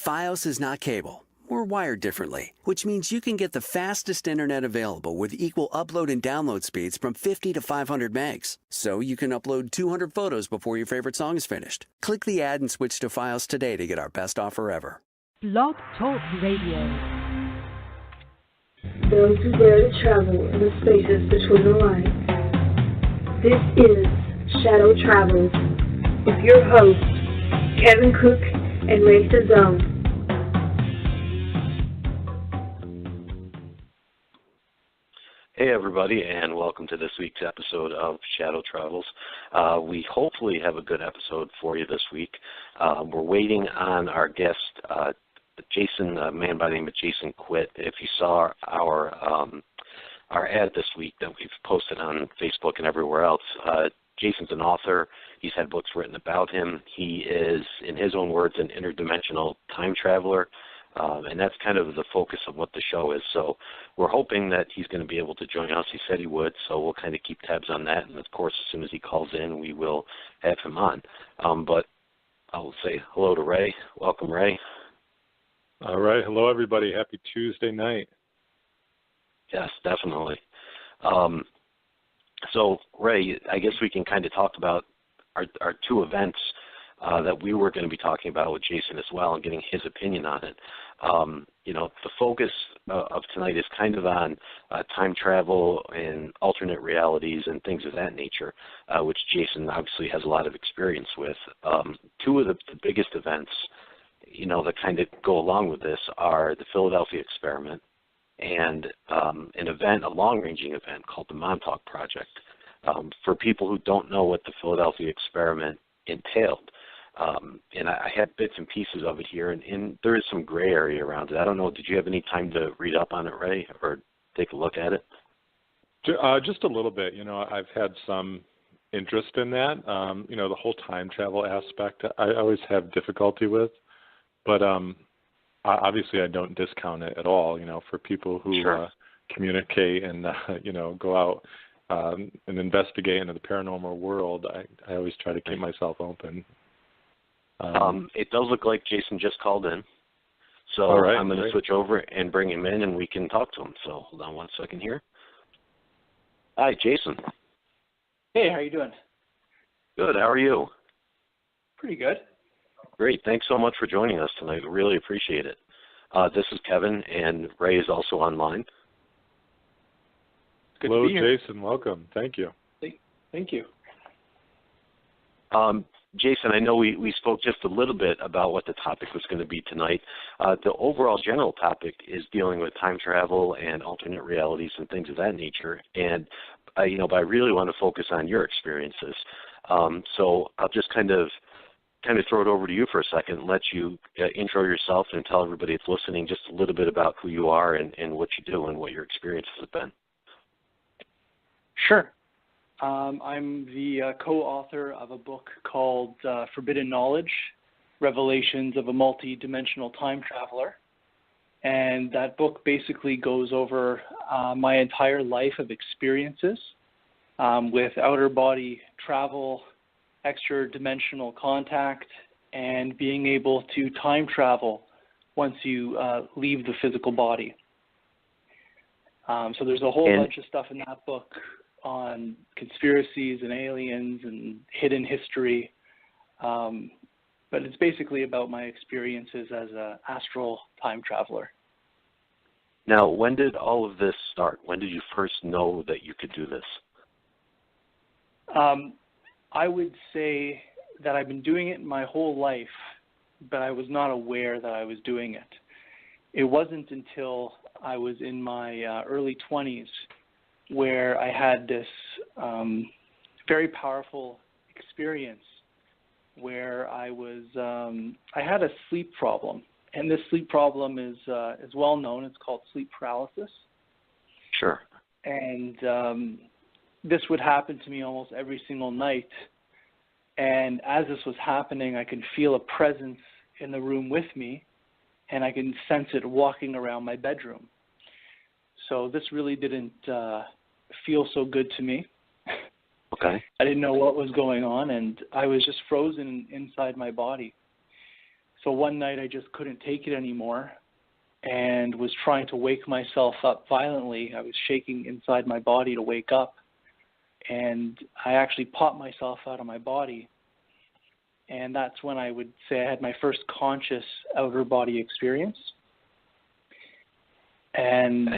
Fios is not cable. We're wired differently, which means you can get the fastest internet available with equal upload and download speeds from 50 to 500 megs. So you can upload 200 photos before your favorite song is finished. Click the ad and switch to Fios today to get our best offer ever. Blog Talk Radio. Those who dare to travel in the spaces between the lines. This is Shadow Travels with your hosts, Kevin Cook and Ray Cezone. Hey everybody, and welcome to this week's episode of Shadow Travels. We hopefully have a good episode for you this week. We're waiting on our guest, Jason, a man by the name of Jason Quitt. If you saw our ad this week that we've posted on Facebook and everywhere else, Jason's an author. He's had books written about him. He is, in his own words, an interdimensional time traveler. And that's kind of the focus of what the show is. So we're hoping that he's going to be able to join us. He said he would, so we'll kind of keep tabs on that. And, of course, as soon as he calls in, we will have him on. But I'll say hello to Ray. Welcome, Ray. All right. Hello, everybody. Happy Tuesday night. Yes, definitely. So, Ray, I guess we can kind of talk about our two events that we were going to be talking about with Jason as well and getting his opinion on it. The focus of tonight is kind of on time travel and alternate realities and things of that nature, which Jason obviously has a lot of experience with. Two of the biggest events, that kind of go along with this are the Philadelphia experiment and a long-ranging event called the Montauk Project. For people who don't know what the Philadelphia experiment entailed, and I have bits and pieces of it here, and there is some gray area around it. I don't know, did you have any time to read up on it, Ray, or take a look at it? Just a little bit. I've had some interest in that. The whole time travel aspect I always have difficulty with, but obviously I don't discount it at all, for people who Sure. Communicate and, go out and investigate into the paranormal world. I always try to keep myself open. It does look like Jason just called in, so all right, I'm going to great. switch over and bring him in, and we can talk to him. So hold on one second here. Hi, Jason. Hey, how you doing? Good. How are you? Pretty good. Great. Thanks so much for joining us tonight. We really appreciate it. This is Kevin, and Ray is also online. Good Hello, to be here. Jason. Welcome. Thank you. Thank you. Jason, I know we spoke just a little bit about what the topic was going to be tonight. The overall general topic is dealing with time travel and alternate realities and things of that nature. And, but I really want to focus on your experiences. So I'll just kind of throw it over to you for a second and let you intro yourself and tell everybody that's listening just a little bit about who you are and what you do and what your experiences have been. Sure. I'm the co-author of a book called Forbidden Knowledge, Revelations of a Multi-Dimensional Time Traveler. And that book basically goes over my entire life of experiences with outer body travel, extra-dimensional contact, and being able to time travel once you leave the physical body. So there's a whole bunch of stuff in that book on conspiracies and aliens and hidden history. But it's basically about my experiences as an astral time traveler. Now, when did all of this start? When did you first know that you could do this? I would say that I've been doing it my whole life, but I was not aware that I was doing it. It wasn't until I was in my early 20s where I had this very powerful experience where I had a sleep problem, and this sleep problem is well known. It's called sleep paralysis. Sure. And this would happen to me almost every single night. And as this was happening, I could feel a presence in the room with me, and I can sense it walking around my bedroom. So this really didn't feel so good to me. Okay. I didn't know what was going on, and I was just frozen inside my body. So one night I just couldn't take it anymore and was trying to wake myself up violently. I was shaking inside my body to wake up, and I actually popped myself out of my body. And that's when I would say I had my first conscious outer body experience. And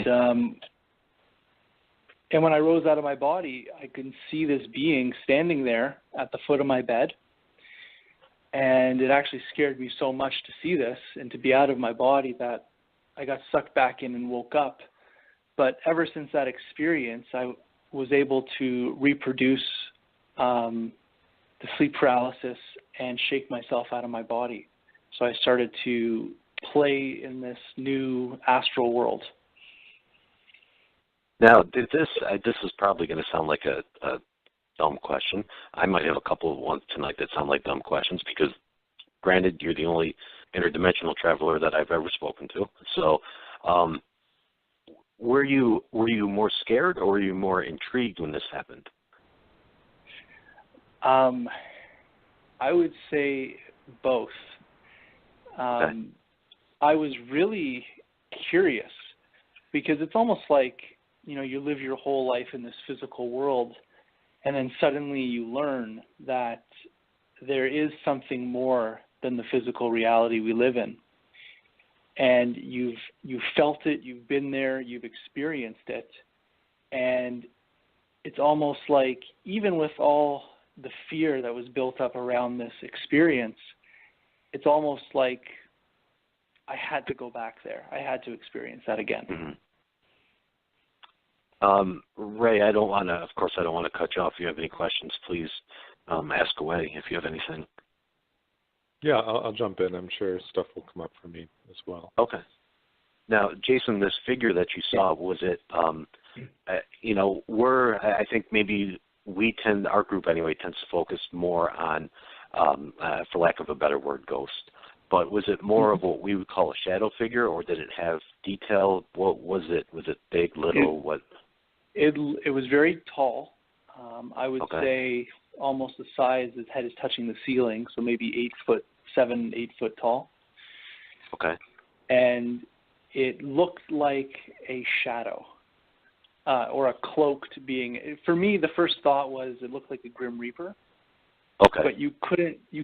and when I rose out of my body, I could see this being standing there at the foot of my bed. And it actually scared me so much to see this and to be out of my body that I got sucked back in and woke up. But ever since that experience, I was able to reproduce the sleep paralysis and shake myself out of my body. So I started to play in this new astral world. Now, this is probably going to sound like a dumb question. I might have a couple of ones tonight that sound like dumb questions because, granted, you're the only interdimensional traveler that I've ever spoken to. So, were you more scared or were you more intrigued when this happened? I would say both. Okay. I was really curious because it's almost like, you know, you live your whole life in this physical world and then suddenly you learn that there is something more than the physical reality we live in. And you've felt it, you've been there, you've experienced it. And it's almost like even with all the fear that was built up around this experience, it's almost like I had to go back there. I had to experience that again. Mm-hmm. Ray, I don't want to cut you off. If you have any questions, please ask away if you have anything. Yeah, I'll jump in. I'm sure stuff will come up for me as well. Okay. Now, Jason, this figure that you saw, was it, I think maybe our group anyway, tends to focus more on, for lack of a better word, ghost. But was it more of what we would call a shadow figure, or did it have detail? What was it? Was it big, little, what? It was very tall. I would say almost the size, his head is touching the ceiling, so maybe 7, 8 foot tall. Okay. And it looked like a shadow or a cloaked being. For me, the first thought was it looked like a Grim Reaper. Okay. But you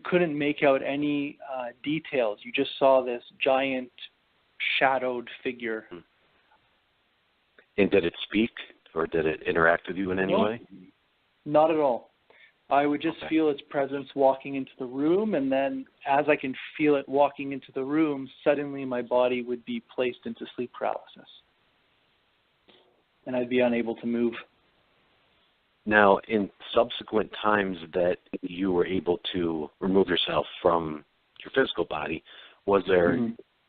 couldn't make out any details. You just saw this giant shadowed figure. And did it speak, or did it interact with you in any way? Not at all. I would just feel its presence walking into the room, and then as I can feel it walking into the room, suddenly my body would be placed into sleep paralysis, and I'd be unable to move. Now, in subsequent times that you were able to remove yourself from your physical body,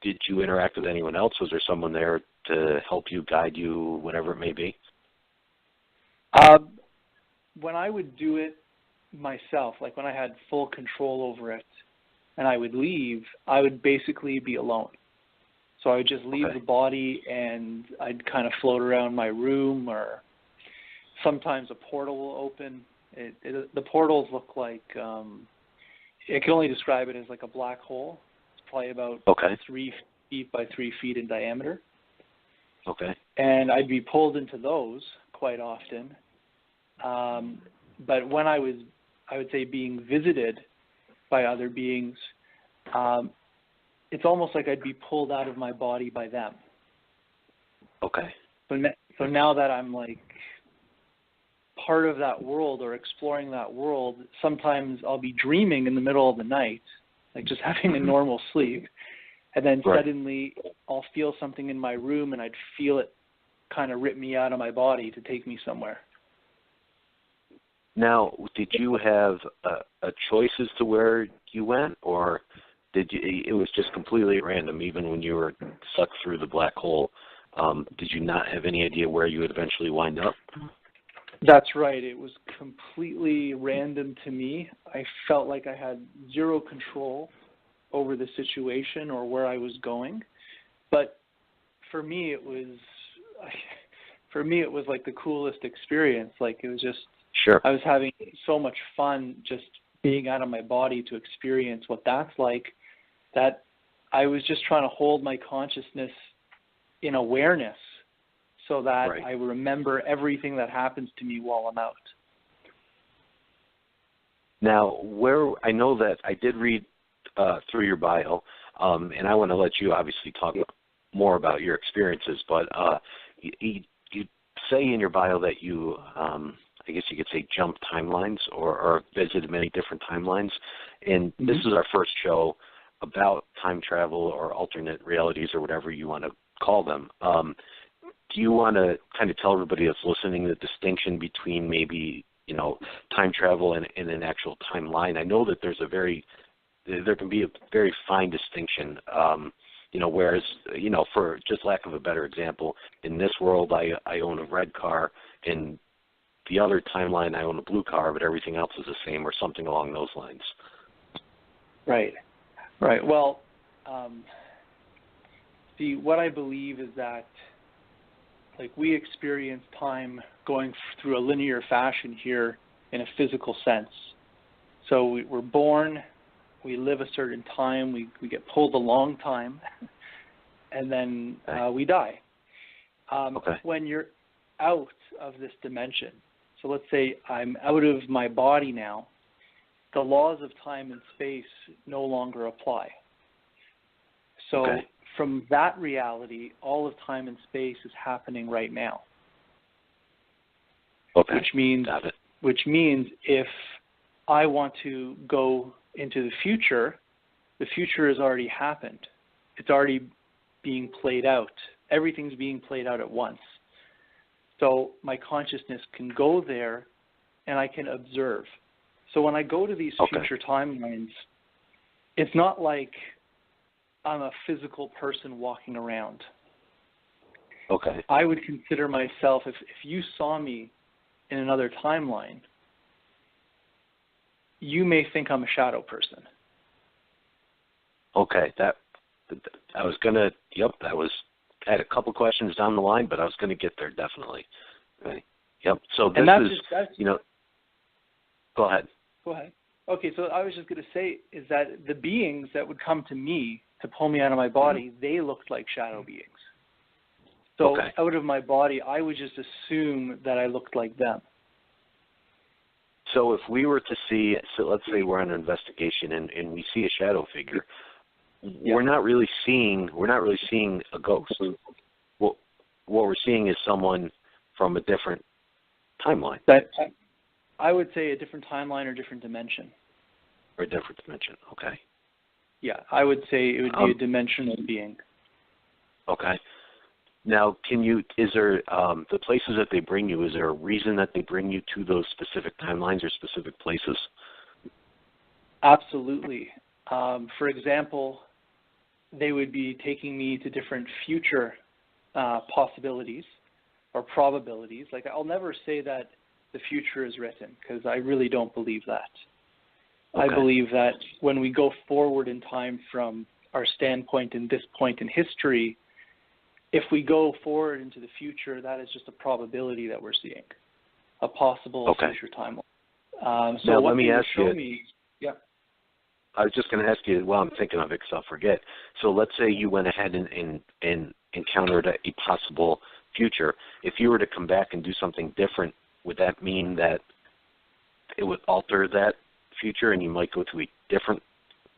did you interact with anyone else? Was there someone there to help you, guide you, whatever it may be? When I would do it myself, like when I had full control over it and I would leave, I would basically be alone. So I would just leave the body and I'd kind of float around my room, or sometimes a portal will open. The portals look like, I can only describe it as like a black hole. It's probably about 3 feet by 3 feet in diameter. Okay. And I'd be pulled into those quite often. But when I would say, being visited by other beings, it's almost like I'd be pulled out of my body by them. Okay. So now that I'm like part of that world or exploring that world, sometimes I'll be dreaming in the middle of the night, like just having a normal sleep, and then suddenly I'll feel something in my room and I'd feel it kind of rip me out of my body to take me somewhere. Now, did you have a choice as to where you went, or it was just completely at random, even when you were sucked through the black hole? Did you not have any idea where you would eventually wind up? That's right. It was completely random to me. I felt like I had zero control over the situation or where I was going. But for me, it was like the coolest experience. Like, it was just, I was having so much fun just being out of my body to experience what that's like. that I was just trying to hold my consciousness in awareness so that Right. I remember everything that happens to me while I'm out. Now, I know that I did read through your bio, and I want to let you obviously talk more about your experiences, but you say in your bio that you, I guess you could say, jumped timelines or visited many different timelines, and this is our first show about time travel or alternate realities or whatever you want to call them. Do you want to kind of tell everybody that's listening the distinction between maybe, time travel and an actual timeline? I know that there can be a very fine distinction, whereas, for just lack of a better example, in this world I own a red car, in the other timeline I own a blue car, but everything else is the same or something along those lines. Right. Well, see, what I believe is that, like, we experience time going through a linear fashion here in a physical sense. So we're born, we live a certain time, we get pulled a long time, and then we die. When you're out of this dimension, so let's say I'm out of my body now, the laws of time and space no longer apply. So from that reality, all of time and space is happening right now. Which means if I want to go into the future has already happened. It's already being played out. Everything's being played out at once. So my consciousness can go there and I can observe. So when I go to these future timelines, it's not like I'm a physical person walking around. I would consider myself, if you saw me in another timeline, you may think I'm a shadow person. I had a couple questions down the line, but I was going to get there definitely. Right. Yep. So this go ahead. Go ahead. Okay, so I was just going to say is that the beings that would come to me to pull me out of my body, they looked like shadow beings. So out of my body, I would just assume that I looked like them. So if we were to see, let's say we're on an investigation and we see a shadow figure, we're not really seeing a ghost. What we're seeing is someone from a different timeline. I would say a different timeline or different dimension. Or a different dimension. Okay. Yeah, I would say it would be a dimensional being. Okay. Now, is there the places that they bring you, is there a reason that they bring you to those specific timelines or specific places? Absolutely. For example, they would be taking me to different future possibilities or probabilities. Like, I'll never say that the future is written because I really don't believe that. I believe that when we go forward in time from our standpoint in this point in history, if we go forward into the future, that is just a probability that we're seeing, a possible future timeline. So now, what let me ask you. I was just going to ask you while I'm thinking of it because I'll forget. So let's say you went ahead and encountered a possible future. If you were to come back and do something different, would that mean that it would alter that future and you might go to a different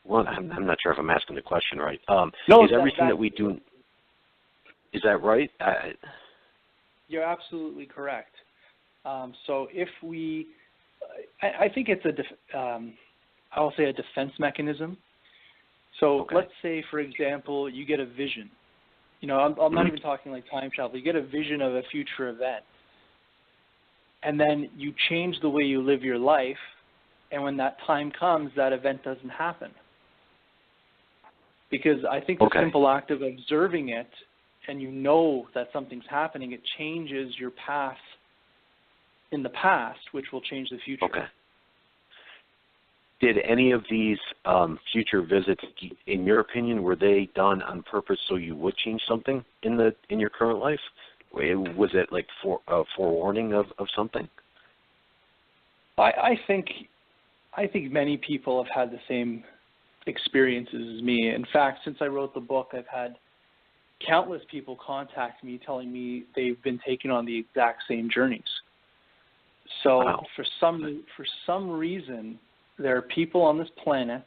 one? I'm not sure if I'm asking the question right. Is everything that we do, is that right? You're absolutely correct. So if I think it's I'll say a defense mechanism. So let's say, for example, you get a vision. I'm not even talking like time travel. You get a vision of a future event. And then you change the way you live your life, and when that time comes, that event doesn't happen. Because I think the simple act of observing it, and you know that something's happening, it changes your path in the past, which will change the future. Did any of these future visits, in your opinion, were they done on purpose so you would change something in your current life? Was it like forewarning of something? I think many people have had the same experiences as me. In fact, since I wrote the book, I've had countless people contact me telling me they've been taken on the exact same journeys. So Wow. for some reason, there are people on this planet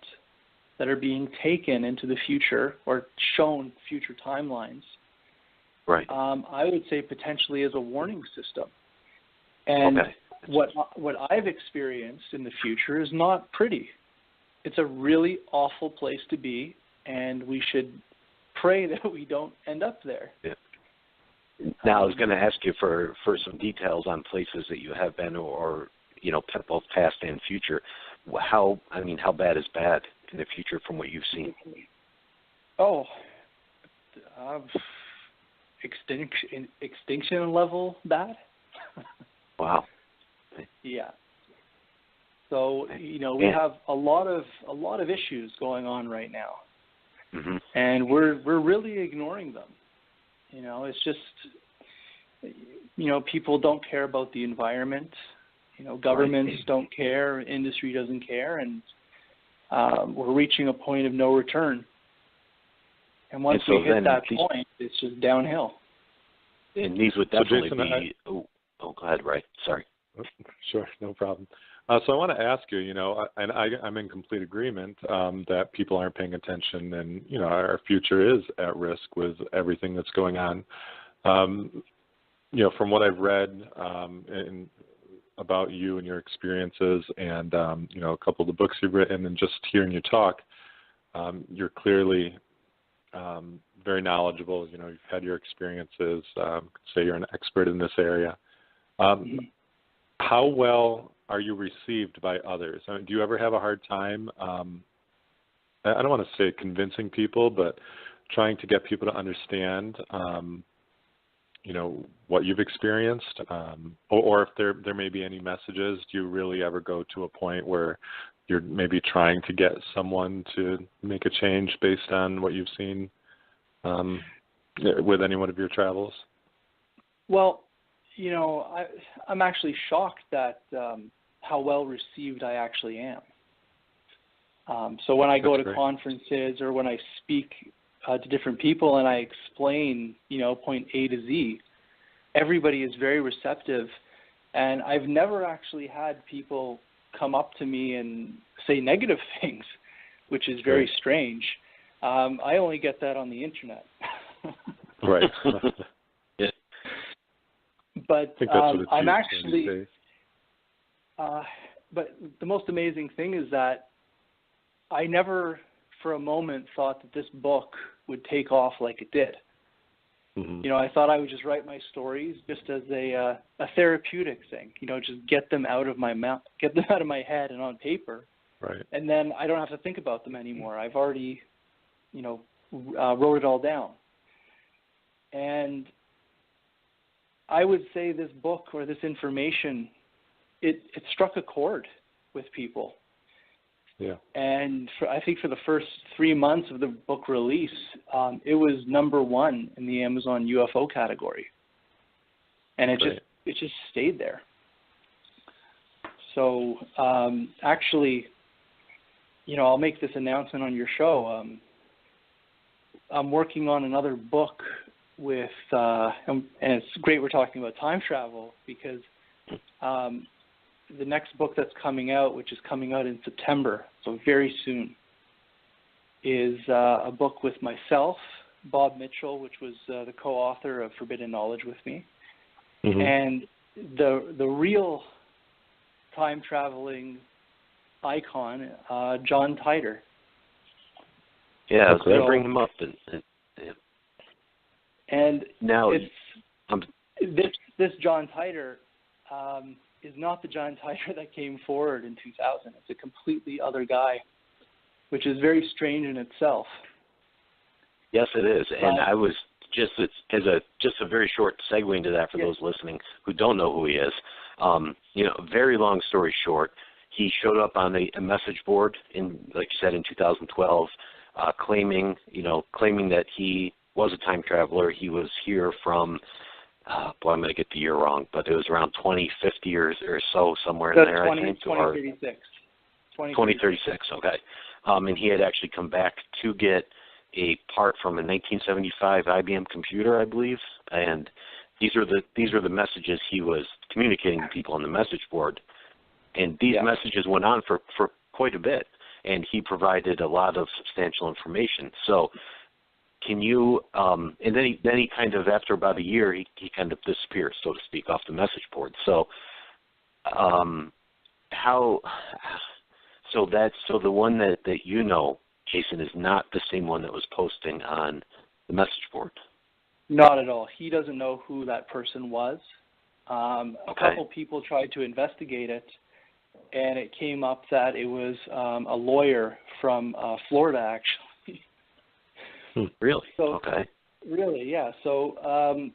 that are being taken into the future or shown future timelines. Right. I would say potentially as a warning system. And Okay. what I've experienced in the future is not pretty. It's a really awful place to be, and we should pray that we don't end up there. Yeah. Now, I was going to ask you for some details on places that you have been, or both past and future. How bad is bad in the future from what you've seen? Oh, extinction level bad. Wow. Yeah. So we have a lot of issues going on right now, mm-hmm. and we're really ignoring them. It's just people don't care about the environment. Governments don't care, industry doesn't care, and we're reaching a point of no return. And once we hit that point, it's just downhill. And these would definitely Jason, be. Go ahead, Ray. Sorry. Sure, no problem. So I want to ask you, and I'm in complete agreement that people aren't paying attention, and our future is at risk with everything that's going on. From what I've read about you and your experiences, and a couple of the books you've written, and just hearing you talk, you're clearly very knowledgeable. You've had your experiences. Say you're an expert in this area. How well are you received by others? I mean, do you ever have a hard time, I don't want to say convincing people, but trying to get people to understand, what you've experienced, or if there may be any messages? Do you really ever go to a point where you're maybe trying to get someone to make a change based on what you've seen with any one of your travels? Well, I'm actually shocked at how well received I actually am. So when I go to conferences or when I speak to different people and I explain, point A to Z, everybody is very receptive. And I've never actually had people come up to me and say negative things, which is very strange. I only get that on the internet. Right. But I think that's what it's I'm used actually, these days. but the most amazing thing is that I never for a moment thought that this book would take off like it did. Mm-hmm. I thought I would just write my stories just as a therapeutic thing, just get them out of my mouth, get them out of my head and on paper. Right. And then I don't have to think about them anymore. I've already, wrote it all down. And I would say this book or this information, it struck a chord with people. Yeah. And I think for the first 3 months of the book release, it was #1 in the Amazon UFO category. And it just stayed there. So actually, I'll make this announcement on your show. I'm working on another book with, and it's great we're talking about time travel, because the next book that's coming out, which is coming out in September, so very soon, is a book with myself, Bob Mitchell, which was the co-author of Forbidden Knowledge with me, mm-hmm. and the real time-traveling icon, John Titor. Yeah, I was going to bring him up. And now, this John Titor is not the John Titor that came forward in 2000. It's a completely other guy, which is very strange in itself. Yes, it is. And I was just a very short segue into that for those listening who don't know who he is. Very long story short, he showed up on a message board like you said, in 2012, claiming that he was a time traveler. He was here from, I'm going to get the year wrong, but it was around 2050 or so, somewhere in there, I think. 2036. 2036, okay. and he had actually come back to get a part from a 1975 IBM computer, I believe, and these are the messages he was communicating to people on the message board, and these messages went on for quite a bit, and he provided a lot of substantial information. So, can you? And then he kind of, after about a year, he kind of disappeared, so to speak, off the message board. So, So the one that you know, Jason, is not the same one that was posting on the message board. Not at all. He doesn't know who that person was. A couple people tried to investigate it, and it came up that it was a lawyer from Florida, actually. Really? So, okay. Really, yeah. So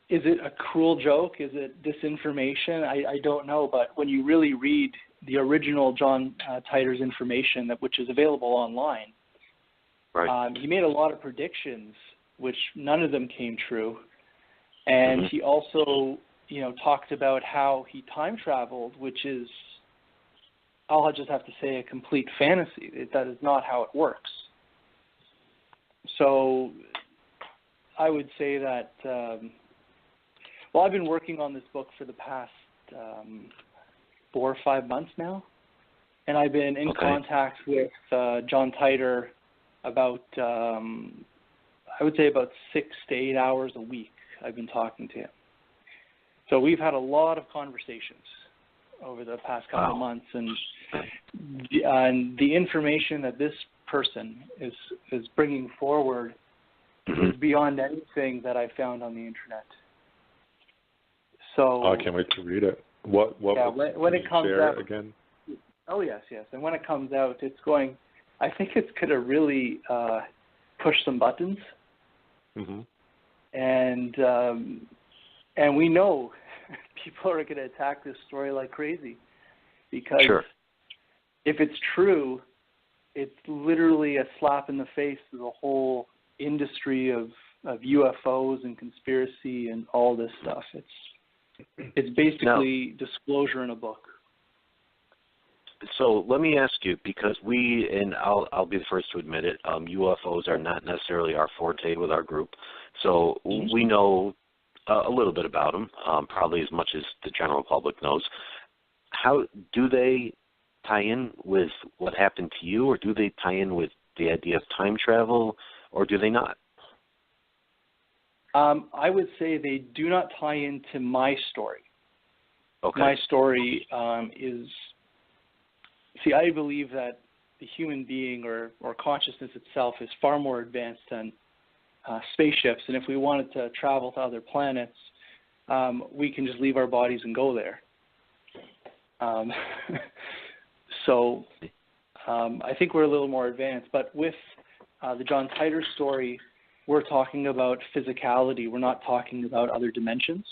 is it a cruel joke? Is it disinformation? I don't know, but when you really read the original John Titor's information, which is available online, right. He made a lot of predictions, which none of them came true. And he also, talked about how he time traveled, which is, I'll just have to say, a complete fantasy. That is not how it works. So I would say that, I've been working on this book for the past 4 or 5 months now, and I've been in contact with John Titor about, I would say about 6 to 8 hours a week. I've been talking to him. So we've had a lot of conversations over the past couple of months, and the information that this person is bringing forward is beyond anything that I found on the internet. So I can't wait to read it. What when it comes out again? Oh yes, and when it comes out, I think it's going to really push some buttons. And we know people are going to attack this story like crazy, because if it's true, it's literally a slap in the face to the whole industry of UFOs and conspiracy and all this stuff. It's basically disclosure in a book. So let me ask you, because I'll be the first to admit it, UFOs are not necessarily our forte with our group. So we know a little bit about them, probably as much as the general public knows. How do they tie in with what happened to you, or do they tie in with the idea of time travel, or do they not? I would say they do not tie into my story. Okay. My story is, I believe that the human being or consciousness itself is far more advanced than spaceships, and if we wanted to travel to other planets, we can just leave our bodies and go there. So I think we're a little more advanced, but with the John Titor story, we're talking about physicality. We're not talking about other dimensions.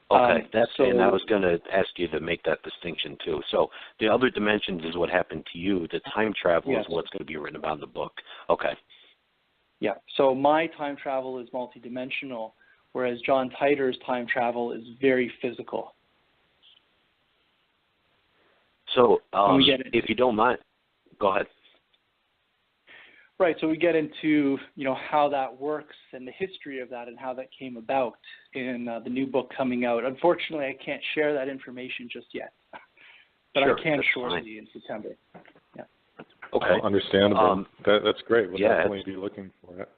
Okay, and I was going to ask you to make that distinction too. So the other dimensions is what happened to you. The time travel is what's going to be written about in the book. Okay. Yeah, so my time travel is multidimensional, whereas John Titor's time travel is very physical. So if you don't mind, go ahead. Right, so we get into, how that works and the history of that and how that came about in the new book coming out. Unfortunately, I can't share that information just yet, but I can shortly in September. Yeah. Okay. Understandable. That's great. We'll definitely be looking for it.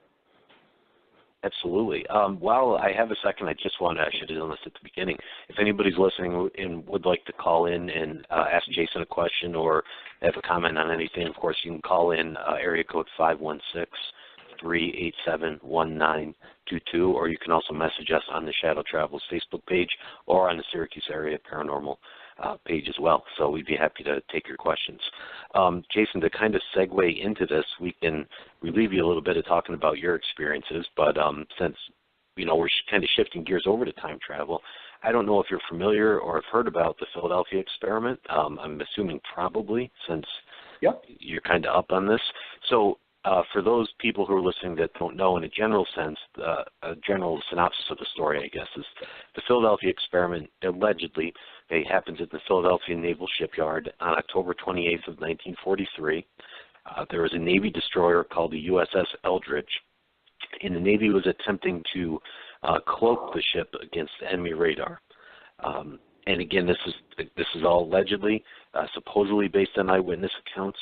Absolutely. While I have a second, I should have done this at the beginning. If anybody's listening and would like to call in and ask Jason a question or have a comment on anything, of course, you can call in area code 516-387-1922, or you can also message us on the Shadow Travels Facebook page or on the Syracuse Area Paranormal page as well. So we'd be happy to take your questions. Jason, to kind of segue into this, we can relieve you a little bit of talking about your experiences, but since we're kind of shifting gears over to time travel, I don't know if you're familiar or have heard about the Philadelphia experiment. I'm assuming probably, since you're kind of up on this. So for those people who are listening that don't know, in a general sense, a general synopsis of the story, I guess, is the Philadelphia experiment allegedly happens at the Philadelphia Naval Shipyard on October 28th of 1943. There was a Navy destroyer called the USS Eldridge, and the Navy was attempting to cloak the ship against enemy radar. And again, this is all allegedly, supposedly based on eyewitness accounts.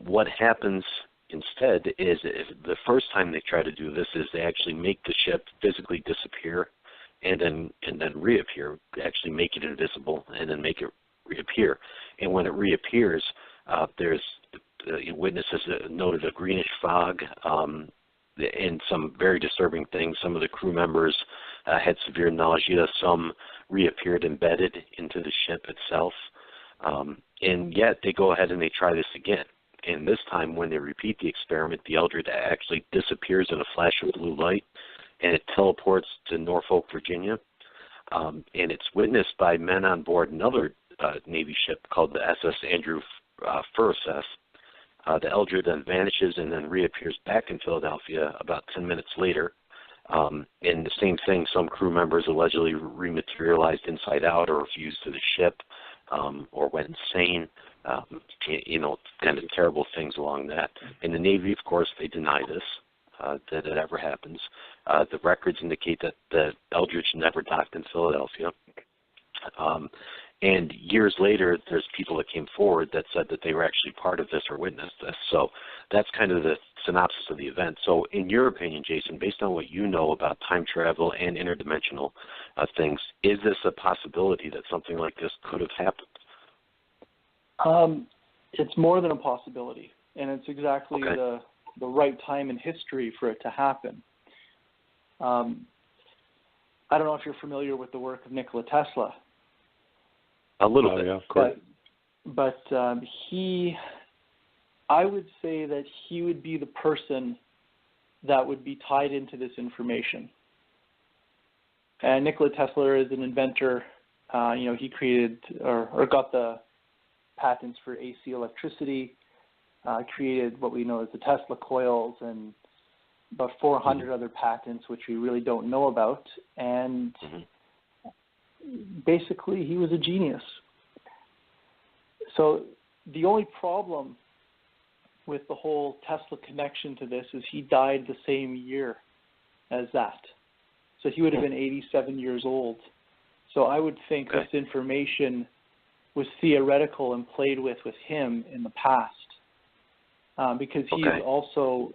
What happens instead is, the first time they try to do this is they actually make the ship physically disappear and then reappear, actually make it invisible and then make it reappear. And when it reappears, there's witnesses noted a greenish fog and some very disturbing things. Some of the crew members had severe nausea. Some reappeared embedded into the ship itself. And yet they go ahead and they try this again. And this time when they repeat the experiment, the Eldridge actually disappears in a flash of blue light, and it teleports to Norfolk, Virginia. And it's witnessed by men on board another Navy ship called the SS Andrew Furses. The Eldridge then vanishes and then reappears back in Philadelphia about 10 minutes later. And the same thing, some crew members allegedly rematerialized inside out or refused to the ship or went insane. Kind of terrible things along that. In the Navy, of course, they deny this, that it ever happens. The records indicate that the Eldridge never docked in Philadelphia. And years later, there's people that came forward that said that they were actually part of this or witnessed this. So that's kind of the synopsis of the event. So in your opinion, Jason, based on what you know about time travel and interdimensional things, is this a possibility that something like this could have happened? It's more than a possibility, and it's exactly the right time in history for it to happen. I don't know if you're familiar with the work of Nikola Tesla. A little bit, yeah, of course. But I would say that he would be the person that would be tied into this information. And Nikola Tesla is an inventor. He created or got the patents for AC electricity, created what we know as the Tesla coils, and about 400 other patents, which we really don't know about. And basically, he was a genius. So the only problem with the whole Tesla connection to this is he died the same year as that. So he would have been 87 years old. So I would think this information was theoretical and played with him in the past, because he's also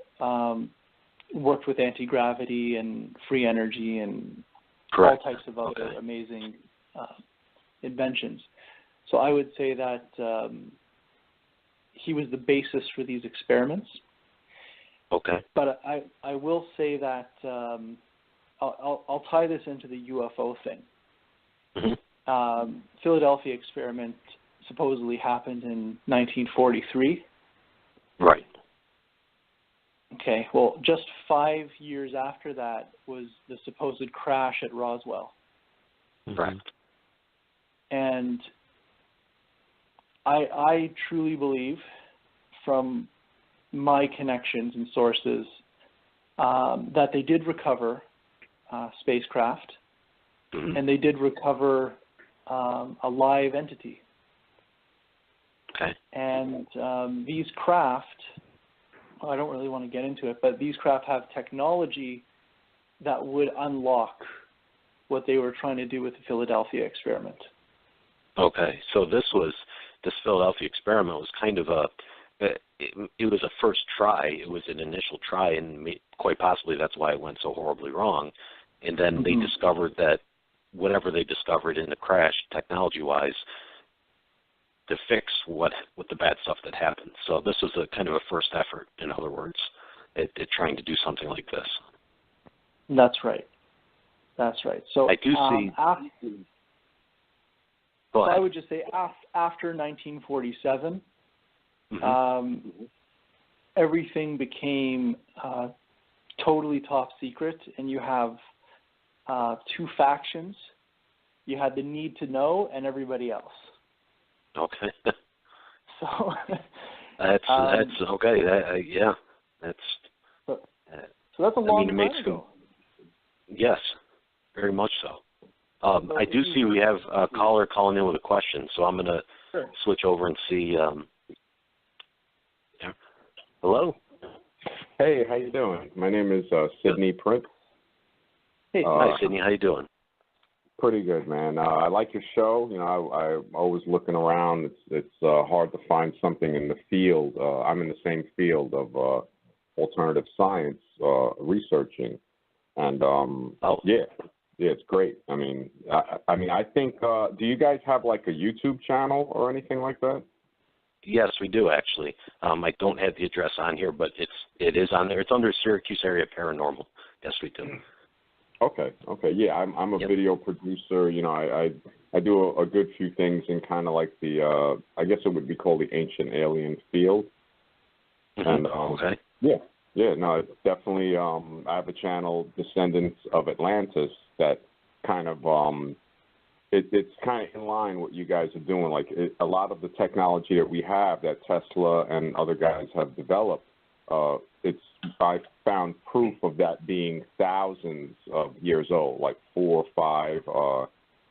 worked with anti-gravity and free energy and all types of other amazing inventions. So I would say that he was the basis for these experiments. Okay. But I will say that I'll tie this into the UFO thing. Philadelphia experiment supposedly happened in 1943. Right. Okay. Well, just 5 years after that was the supposed crash at Roswell. Right. And I truly believe, from my connections and sources, that they did recover spacecraft, and they did recover a live entity. Okay. And these craft, I don't really want to get into it, but these craft have technology that would unlock what they were trying to do with the Philadelphia experiment. Okay, so this Philadelphia experiment was kind of it was a first try. It was an initial try, and quite possibly that's why it went so horribly wrong. And then they discovered that whatever they discovered in the crash, technology-wise, to fix what the bad stuff that happened. So this was a kind of a first effort, in other words, at trying to do something like this. That's right. That's right. So I do see. So I would just say after 1947, everything became totally top secret, and you have two factions. You had the need to know and everybody else. Okay. So that's okay. Yeah, That's So that's a long time ago. Yes, very much so. I do see we have a caller calling in with a question, so I'm going to switch over and see. Hello? Hey, how you doing? My name is Sidney Prince. Hey, hi, Sidney. How you doing? Pretty good, man. I like your show. You know, I'm always looking around. It's hard to find something in the field. I'm in the same field of alternative science researching, and yeah, it's great. I mean, I think. Do you guys have like a YouTube channel or anything like that? Yes, we do actually. I don't have the address on here, but it is on there. It's under Syracuse Area Paranormal. Yes, we do. Okay. Yeah, I'm a video producer. You know, I do a good few things in kind of like the I guess it would be called the ancient alien field. Mm-hmm. And okay. Yeah, no, it's definitely. I have a channel, Descendants of Atlantis, that kind of it's kind of in line what you guys are doing. Like a lot of the technology that we have, that Tesla and other guys have developed, I found proof of that being thousands of years old, like 4 or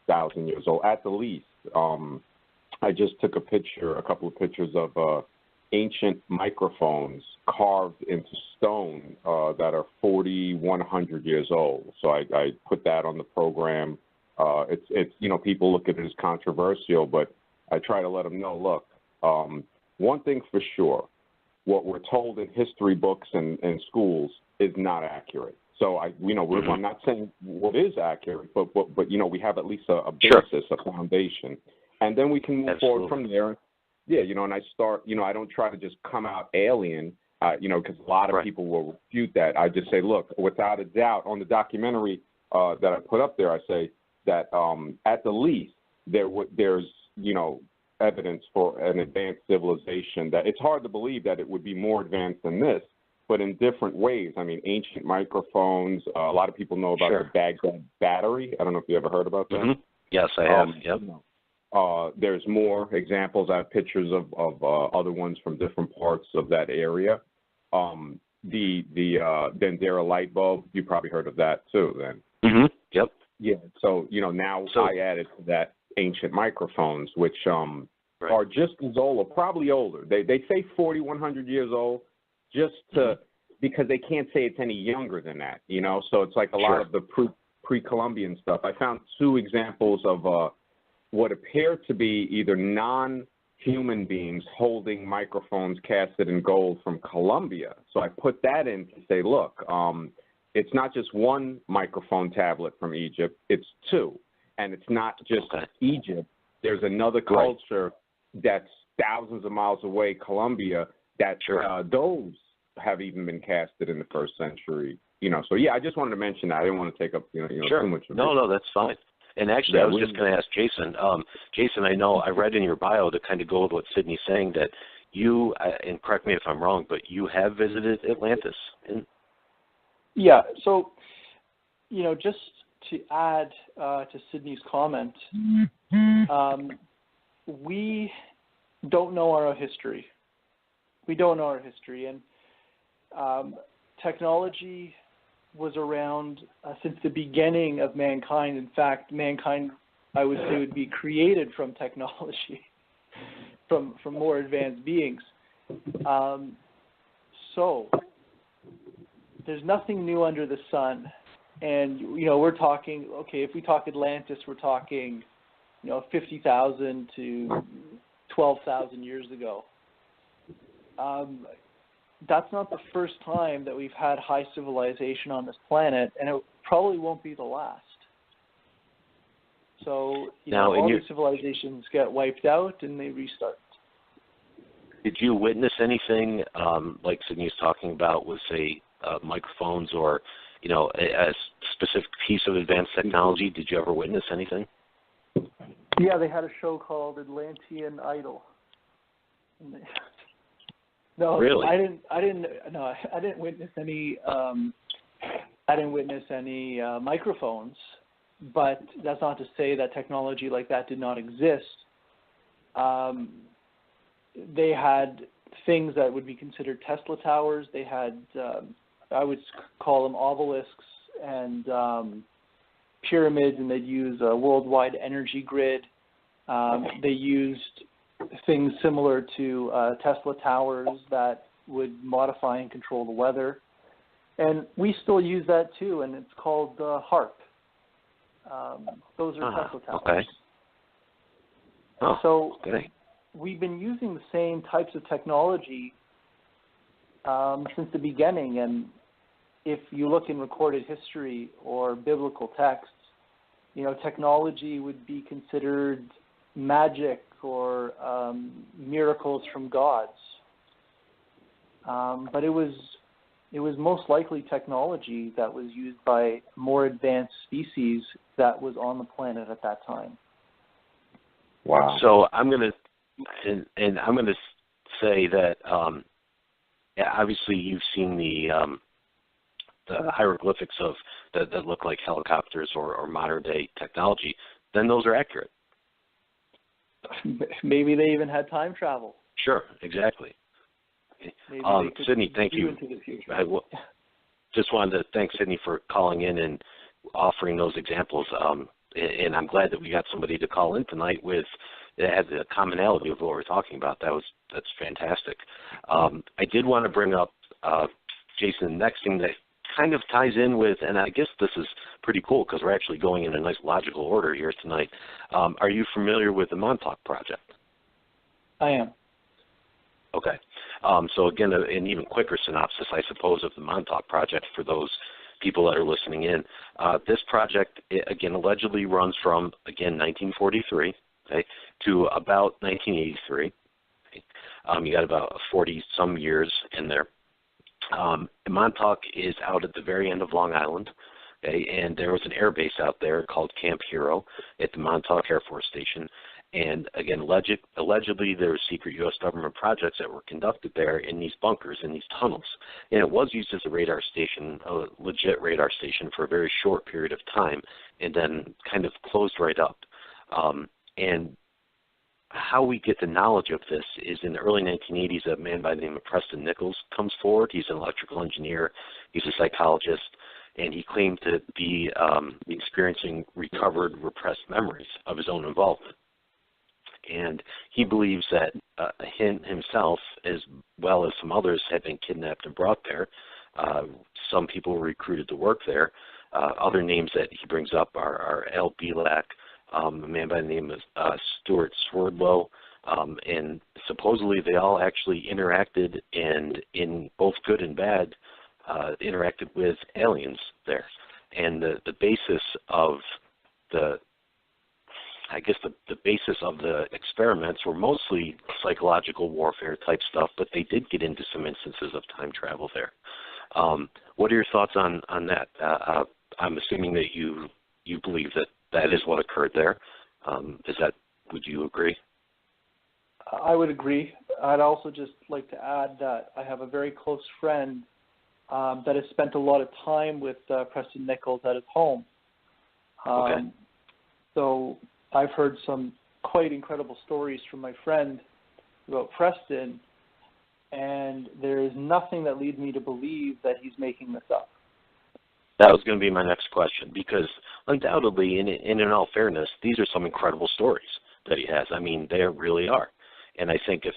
5,000 years old at the least. I just took a couple of pictures of ancient microphones carved into stone that are 4,100 years old. So I put that on the program. It's you know, people look at it as controversial, but I try to let them know, look, one thing for sure, what we're told in history books and schools is not accurate. So I'm not saying what is accurate, but you know, we have at least a basis, a foundation, and then we can move forward from there. Yeah, you know, and I start, you know, I don't try to just come out alien, you know, because a lot of people will refute that. I just say, look, without a doubt, on the documentary that I put up there, I say that at the least there's, you know, evidence for an advanced civilization that it's hard to believe that it would be more advanced than this, but in different ways. I mean, ancient microphones. A lot of people know about the Baghdad battery. I don't know if you ever heard about that. Mm-hmm. Yes, I have. Yep. You know, there's more examples. I have pictures of other ones from different parts of that area. The Dendera light bulb. You probably heard of that too. Then. Mm-hmm. Yep. Yeah. So you know, now I added to that ancient microphones, which are just as old or probably older. They say 4,100 years old, just to because they can't say it's any younger than that. You know, so it's like a lot of the pre-Columbian stuff. I found 2 examples of what appear to be either non-human beings holding microphones casted in gold from Colombia. So I put that in to say, look, it's not just one microphone tablet from Egypt, it's 2. And it's not just Egypt. There's another culture that's thousands of miles away, Colombia, that those have even been casted in the 1st century. You know, so yeah, I just wanted to mention that. I didn't want to take up too much of it. No, that's fine. And actually, I was just going to ask Jason. Jason, I know I read in your bio to kind of go with what Sidney's saying that you, and correct me if I'm wrong, but you have visited Atlantis. Yeah. So, you know, just to add to Sidney's comment, we don't know our history. We don't know our history, and technology was around since the beginning of mankind. In fact, mankind, I would say, would be created from technology, from more advanced beings. So there's nothing new under the sun. And, you know, we're talking, okay, if we talk Atlantis, we're talking, you know, 50,000 to 12,000 years ago. That's not the first time that we've had high civilization on this planet, and it probably won't be the last. So, all these civilizations get wiped out and they restart. Did you witness anything like Sidney was talking about with, say, microphones or, you know, a specific piece of advanced technology? Did you ever witness anything? Yeah, they had a show called Atlantean Idol. No, really? I didn't witness any. I didn't witness any microphones, but that's not to say that technology like that did not exist. They had things that would be considered Tesla towers. They had, I would call them obelisks and pyramids, and they'd use a worldwide energy grid. They used things similar to Tesla towers that would modify and control the weather. And we still use that too, and it's called HARP. Those are Tesla towers. Okay. Oh, so okay. We've been using the same types of technology since the beginning, and if you look in recorded history or biblical texts, technology would be considered magic or miracles from gods. But it was most likely technology that was used by more advanced species that was on the planet at that time. Wow. So I'm going to say that obviously you've seen the hieroglyphics of that look like helicopters or modern day technology. Then those are accurate. Maybe they even had time travel. Sure, exactly. Sydney, thank you. I just wanted to thank Sydney for calling in and offering those examples. And I'm glad that we got somebody to call in tonight that has a commonality of what we're talking about. That's fantastic. I did want to bring up, Jason, the next thing that kind of ties in with, and I guess this is pretty cool because we're actually going in a nice logical order here tonight. Are you familiar with the Montauk Project? I am. Okay. So again, an even quicker synopsis, I suppose, of the Montauk Project for those people that are listening in. This project, again, allegedly runs from, 1943, okay, to about 1983. Okay. You got about 40-some years in there. Montauk is out at the very end of Long Island, okay, and there was an air base out there called Camp Hero at the Montauk Air Force Station. And again, allegedly there were secret U.S. government projects that were conducted there in these bunkers, in these tunnels. And it was used as a radar station, a legit radar station, for a very short period of time, and then kind of closed right up. And how we get the knowledge of this is in the early 1980s, a man by the name of Preston Nichols comes forward. He's an electrical engineer. He's a psychologist. And he claimed to be experiencing recovered, repressed memories of his own involvement. And he believes that him himself, as well as some others, had been kidnapped and brought there. Some people were recruited to work there. Other names that he brings up are Al Belak, a man by the name of Stuart Swerdlow, and supposedly they all actually interacted, and in both good and bad, interacted with aliens there. And the basis of the basis of the experiments were mostly psychological warfare type stuff, but they did get into some instances of time travel there. What are your thoughts on that? I'm assuming that you believe that is what occurred there. Would you agree? I would agree. I'd also just like to add that I have a very close friend that has spent a lot of time with Preston Nichols at his home. Okay. So I've heard some quite incredible stories from my friend about Preston, and there is nothing that leads me to believe that he's making this up. That was going to be my next question, because undoubtedly, in all fairness, these are some incredible stories that he has. I mean, they really are. And I think if,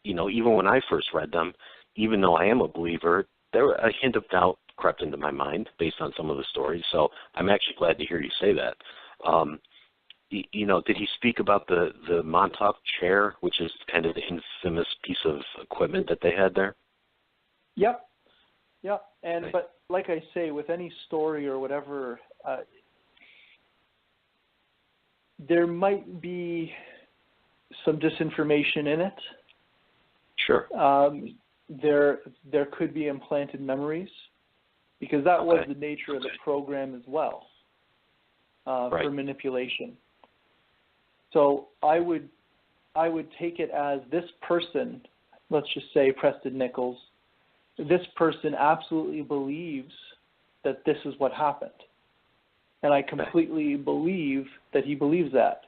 even when I first read them, even though I am a believer, a hint of doubt crept into my mind based on some of the stories. So I'm actually glad to hear you say that. Did he speak about the Montauk chair, which is kind of the infamous piece of equipment that they had there? Yep. And okay. But like I say, with any story or whatever, there might be some disinformation in it. Sure. There could be implanted memories, because that was the nature of the program as well, for manipulation. So I would take it as this person, let's just say Preston Nichols, this person absolutely believes that this is what happened. And I completely believe that he believes that.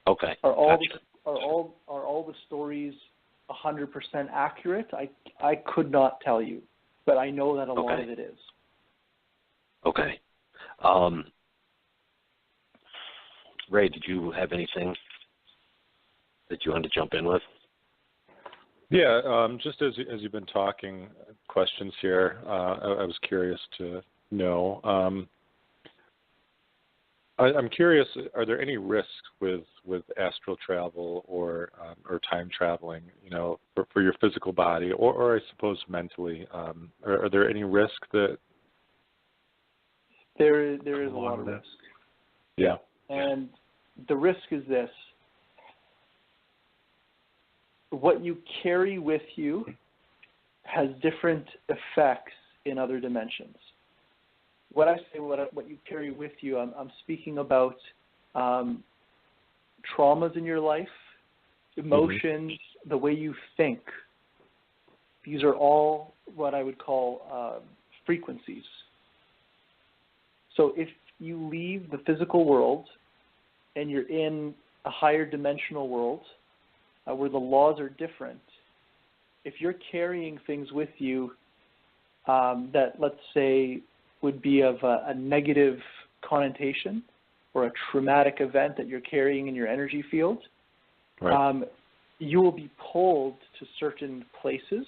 Okay. Are all the stories 100% accurate. I could not tell you, but I know that a lot of it is. Okay. Ray, did you have anything that you wanted to jump in with? Yeah, just as you've been talking, questions here, I was curious to know. I'm curious, are there any risks with astral travel or time traveling, for your physical body or I suppose mentally? Are there any risk that? There is a lot of risk. Yeah. And the risk is this. What you carry with you has different effects in other dimensions. When I say what you carry with you, I'm speaking about traumas in your life, emotions, the way you think. These are all what I would call frequencies. So if you leave the physical world and you're in a higher dimensional world where the laws are different, if you're carrying things with you that, let's say, would be of a negative connotation or a traumatic event that you're carrying in your energy field, you will be pulled to certain places,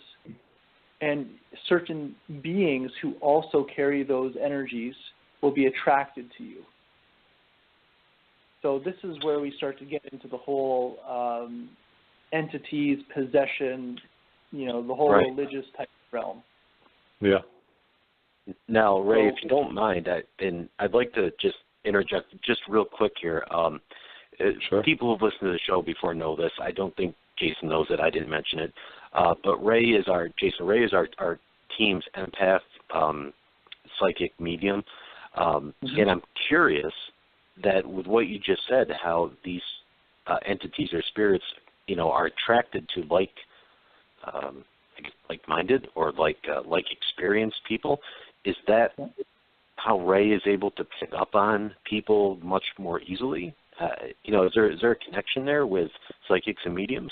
and certain beings who also carry those energies will be attracted to you. So this is where we start to get into the whole entities, possession, the whole religious type of realm. Yeah. Now, Ray, if you don't mind, and I'd like to just interject just real quick here. Sure. People who've listened to the show before know this. I don't think Jason knows it. I didn't mention it. But Ray is our team's empath, psychic medium. And I'm curious that with what you just said, how these entities or spirits, are attracted to like-minded or like experienced people. Is that how Ray is able to pick up on people much more easily? Is there a connection there with psychics and mediums?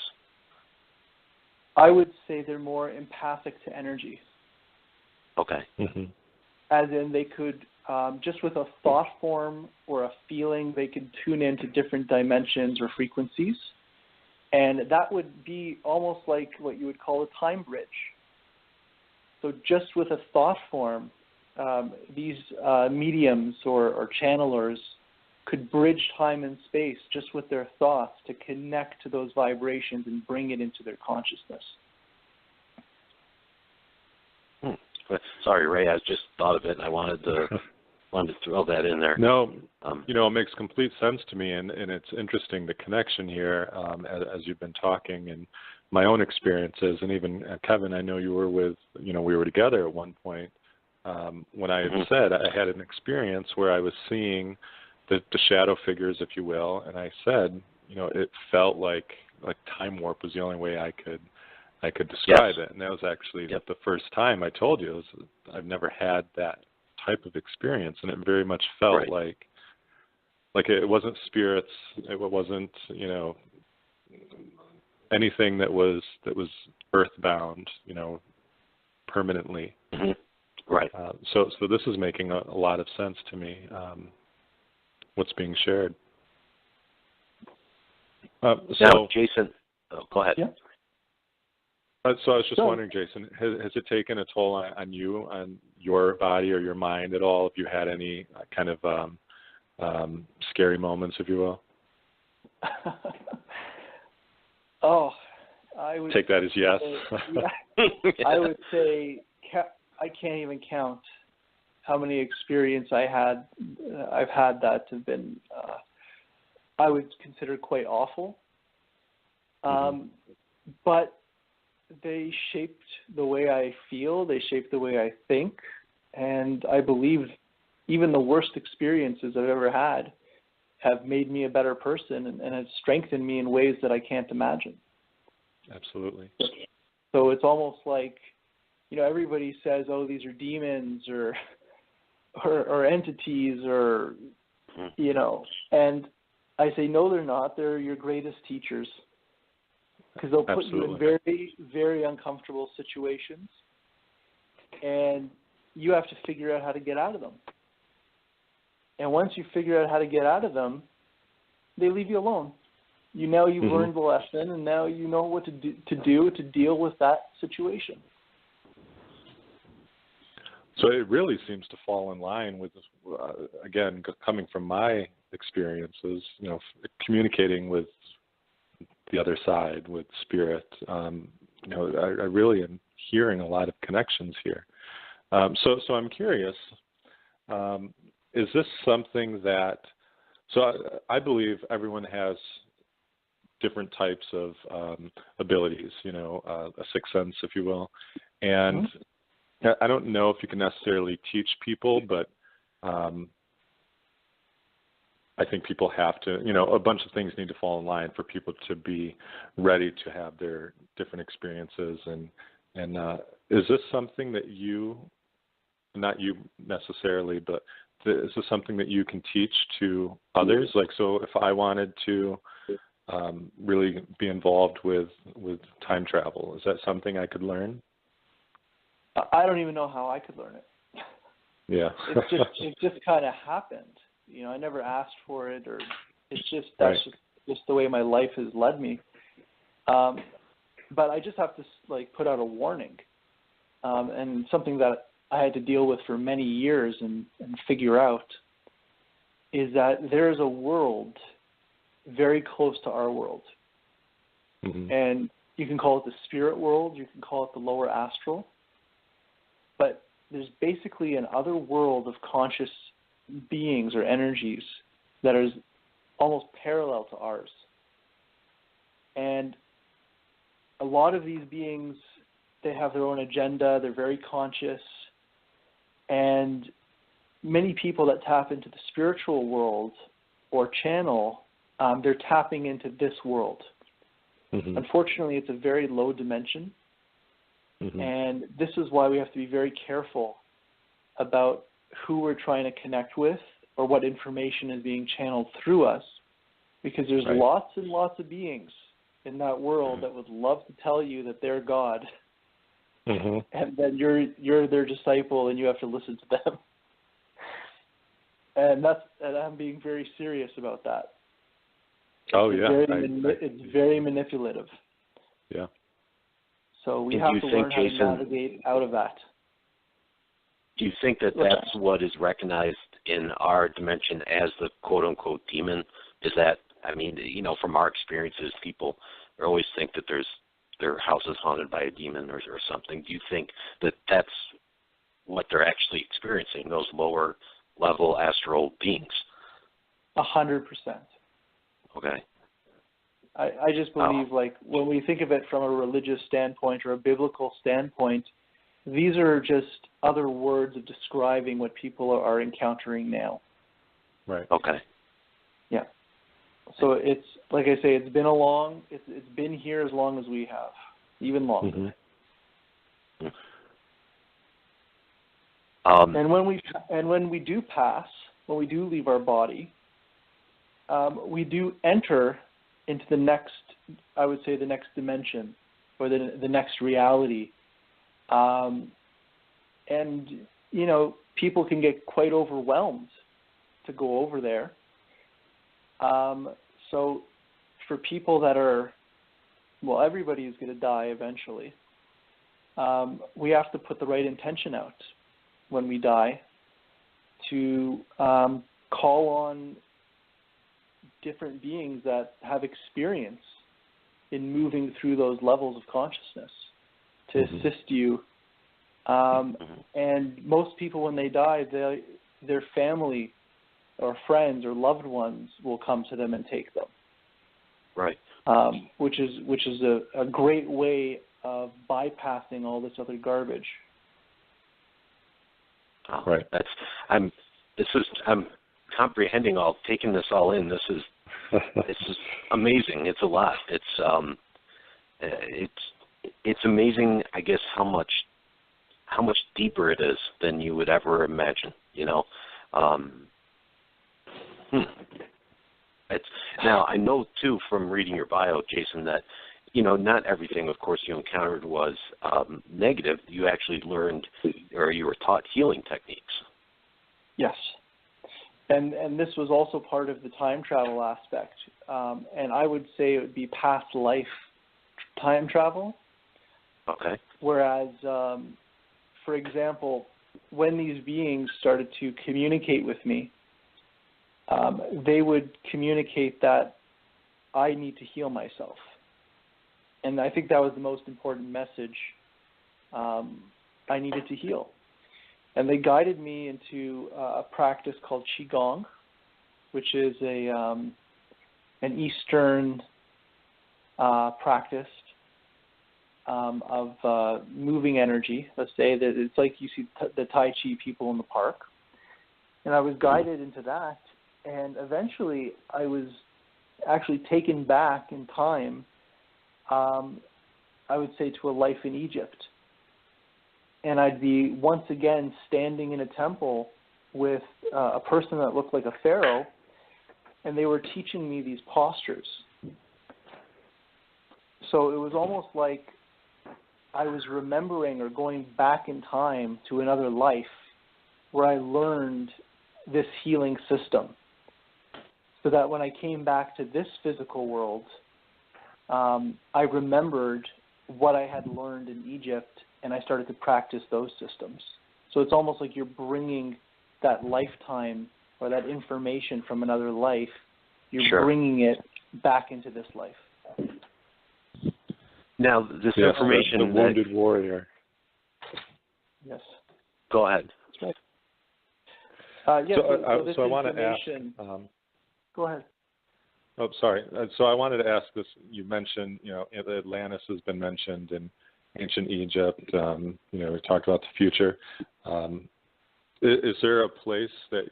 I would say they're more empathic to energy. Okay. As in they could, just with a thought form or a feeling, they could tune into different dimensions or frequencies. And that would be almost like what you would call a time bridge. So just with a thought form, these mediums or channelers could bridge time and space just with their thoughts to connect to those vibrations and bring it into their consciousness. Sorry, Ray, I just thought of it and I wanted to throw that in there. No, it makes complete sense to me, and it's interesting, the connection here as you've been talking and my own experiences, and even Kevin, I know you were we were together at one point when I had said I had an experience where I was seeing the shadow figures, if you will, and I said, it felt like time warp was the only way I could describe it, and that was actually the first time I told you. I've never had that type of experience, and it very much felt like it wasn't spirits, it wasn't anything that was earthbound, permanently. Right. So this is making a lot of sense to me. What's being shared. Now, Jason, go ahead. Yeah. So I was just wondering, Jason, has it taken a toll on you, on your body or your mind at all? If you had any kind of scary moments, if you will? I would take that as yes. I would say I can't even count how many experiences I've had that have been, I would consider quite awful. But they shaped the way I feel, they shaped the way I think, and I believe even the worst experiences I've ever had have made me a better person and have strengthened me in ways that I can't imagine. Absolutely. So it's almost like, everybody says, oh, these are demons or entities or, and I say, no, they're not. They're your greatest teachers. because they'll put Absolutely. you in very, very uncomfortable situations, and you have to figure out how to get out of them. And once you figure out how to get out of them, they leave you alone. You've learned the lesson, and now you know what to do to deal with that situation. So it really seems to fall in line with, again, coming from my experiences, communicating with the other side, with spirit. I really am hearing a lot of connections here. So I'm curious, is this something that, I believe everyone has different types of abilities, a sixth sense, if you will. And I don't know if you can necessarily teach people, but I think people have to, a bunch of things need to fall in line for people to be ready to have their different experiences. And is this something that you, not you necessarily, but is this something that you can teach to others? Like, so if I wanted to really be involved with time travel, is that something I could learn? I don't even know how I could learn it. Yeah. it just kind of happened. I never asked for it, or it's just that's just the way my life has led me. But I just have to put out a warning, and something that I had to deal with for many years and figure out is that there is a world very close to our world, and you can call it the spirit world, you can call it the lower astral, but there's basically an other world of conscious beings or energies that is almost parallel to ours. And a lot of these beings, they have their own agenda, they're very conscious, and many people that tap into the spiritual world or channel, they're tapping into this world. Unfortunately, it's a very low dimension, and this is why we have to be very careful about who we're trying to connect with or what information is being channeled through us, because there's lots and lots of beings in that world that would love to tell you that they're God, and then you're their disciple and you have to listen to them. And I'm being very serious about that. It's very manipulative. Yeah. So we have to learn how to navigate out of that. Do you think that that's what is recognized in our dimension as the quote-unquote demon? Is that, from our experiences, people always think that their house is haunted by a demon or something. Do you think that that's what they're actually experiencing, those lower level astral beings? 100%. Okay. I just believe, when we think of it from a religious standpoint or a biblical standpoint, these are just other words of describing what people are encountering now. Right. Okay. Yeah. So it's, like I say, it's been here as long as we have, even longer. And when we do pass, when we do leave our body, we do enter into the next, I would say, the next dimension or the next reality. And, people can get quite overwhelmed to go over there. So for people that everybody is going to die eventually. We have to put the right intention out when we die to call on different beings that have experience in moving through those levels of consciousness to assist you. And most people, when they die, their family or friends or loved ones will come to them and take them. Right. Which is a great way of bypassing all this other garbage. Right. I'm comprehending taking this all in. This is amazing. It's a lot. It's amazing, I guess, how much deeper it is than you would ever imagine. Now I know too from reading your bio, Jason, that not everything, of course, you encountered was negative. You actually learned, or you were taught healing techniques. Yes. And this was also part of the time travel aspect. And I would say it would be past life time travel. Okay. Whereas, for example, when these beings started to communicate with me, they would communicate that I need to heal myself. And I think that was the most important message. I needed to heal. And they guided me into a practice called Qigong, which is an Eastern practice of moving energy. Let's say that it's like you see the Tai Chi people in the park. And I was guided into that. And eventually I was actually taken back in time, I would say, to a life in Egypt. And I'd be once again standing in a temple with a person that looked like a pharaoh, and they were teaching me these postures. So it was almost like I was remembering or going back in time to another life where I learned this healing system, so that when I came back to this physical world, I remembered what I had learned in Egypt, and I started to practice those systems. So it's almost like you're bringing that lifetime or that information from another life, you're bringing it back into this life. Now, this information... The wounded warrior. Yes. Go ahead. That's right. So I want to ask... go ahead. Oh, sorry. So I wanted to ask this. You mentioned, Atlantis has been mentioned in ancient Egypt. We talked about the future. Is there a place that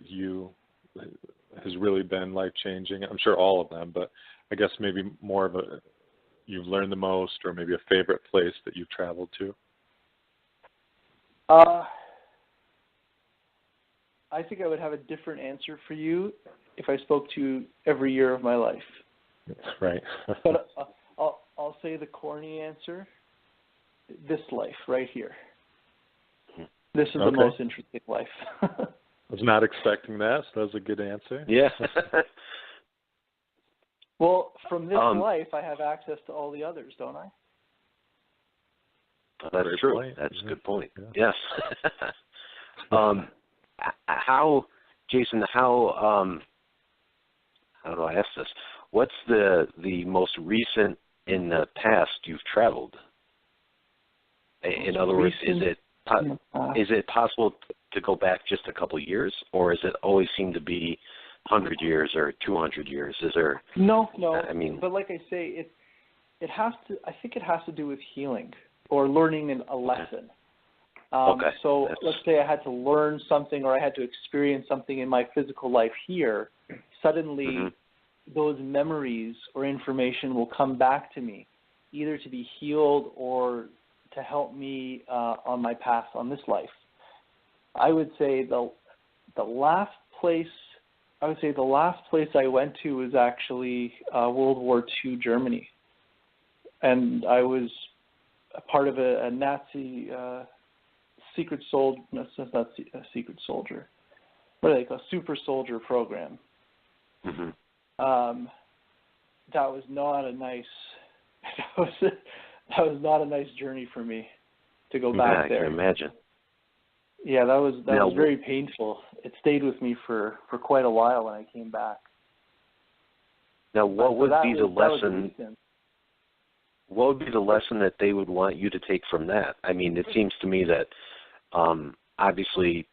has really been life-changing? I'm sure all of them, but I guess maybe more of you've learned the most, or maybe a favorite place that you've traveled to? I think I would have a different answer for you if I spoke to you every year of my life. Right. But I'll say the corny answer. This life right here. This is the most interesting life. I was not expecting that, so that was a good answer. Yeah. Well, from this life, I have access to all the others, don't I? That's true. Point. That's a good point. Yeah. Yes. Jason, how do I ask this? What's the most recent in the past you've traveled? In other words, is it possible to go back just a couple of years, or does it always seem to be 100 years or 200 years? Is there? No. I mean, but like I say, it has to. I think it has to do with healing or learning a lesson. So let's say I had to learn something, or I had to experience something in my physical life here. Suddenly, those memories or information will come back to me, either to be healed or to help me on my path on this life. I would say the last place I went to was actually World War II Germany, and I was a part of a Nazi secret soldier. No, it's not a secret soldier. What do they call a super soldier program? That was not a nice. That was not a nice journey for me to go back there. I can imagine. Yeah, that was very painful. It stayed with me for quite a while when I came back. Now, what would be the lesson? What would be the lesson that they would want you to take from that? I mean, it seems to me that obviously,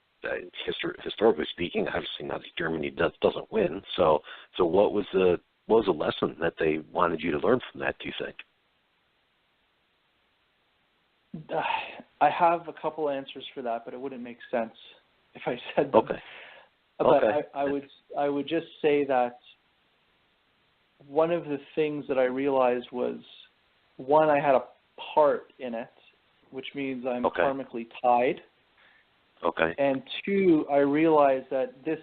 historically speaking, obviously Nazi Germany doesn't win. So what was the lesson that they wanted you to learn from that, do you think? I have a couple answers for that, but it wouldn't make sense if I said them. Okay. But I would just say that one of the things that I realized was, one, I had a part in it, which means I'm karmically tied. Okay. And two, I realized that this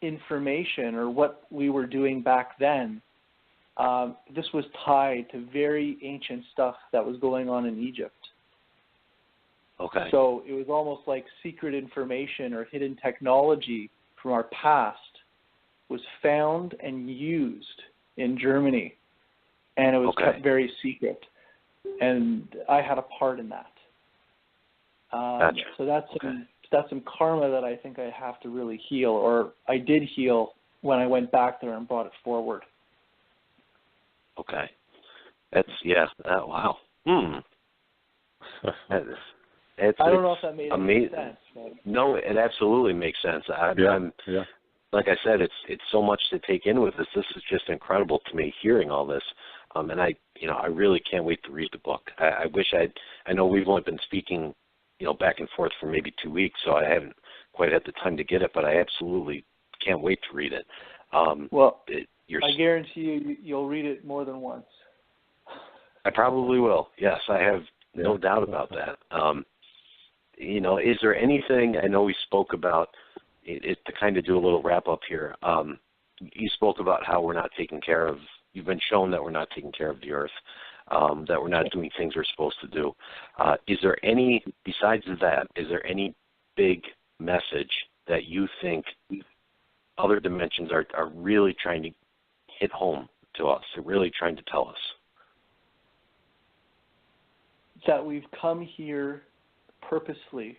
information, or what we were doing back then, this was tied to very ancient stuff that was going on in Egypt. Okay. So it was almost like secret information or hidden technology from our past was found and used in Germany, and it was kept very secret. And I had a part in that. Gotcha. So that's some karma that I think I have to really heal, or I did heal when I went back there and brought it forward. Okay. That's, wow. It's I don't know if that made any sense. But... No, it absolutely makes sense. Like I said, it's so much to take in with this. This is just incredible to me, hearing all this. And I really can't wait to read the book. I wish I know we've only been speaking, back and forth for maybe 2 weeks, so I haven't quite had the time to get it, but I absolutely can't wait to read it. I guarantee you'll read it more than once. I probably will. Yes, I have no doubt about that. Is there anything, I know we spoke about, it to kind of do a little wrap up here, you spoke about how we're not taking care of, you've been shown that we're not taking care of the earth, that we're not doing things we're supposed to do. Is there any, besides that, is there any big message that you think other dimensions are really trying to hit home to us, they're really trying to tell us? That we've come here purposely,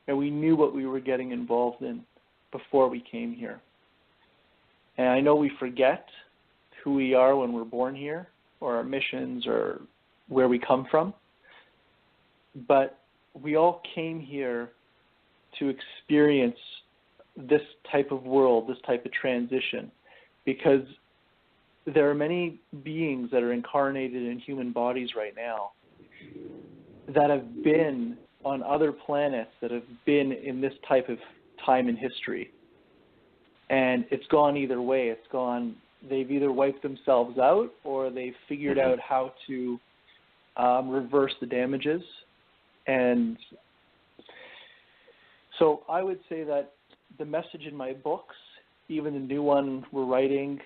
and we knew what we were getting involved in before we came here. And I know we forget who we are when we're born here, or our missions, or where we come from, but we all came here to experience this type of world, this type of transition, because there are many beings that are incarnated in human bodies right now that have been on other planets, that have been in this type of time in history. And it's gone either way. They've either wiped themselves out, or they've figured out how to reverse the damages. And so I would say that the message in my books, even the new one we're writing,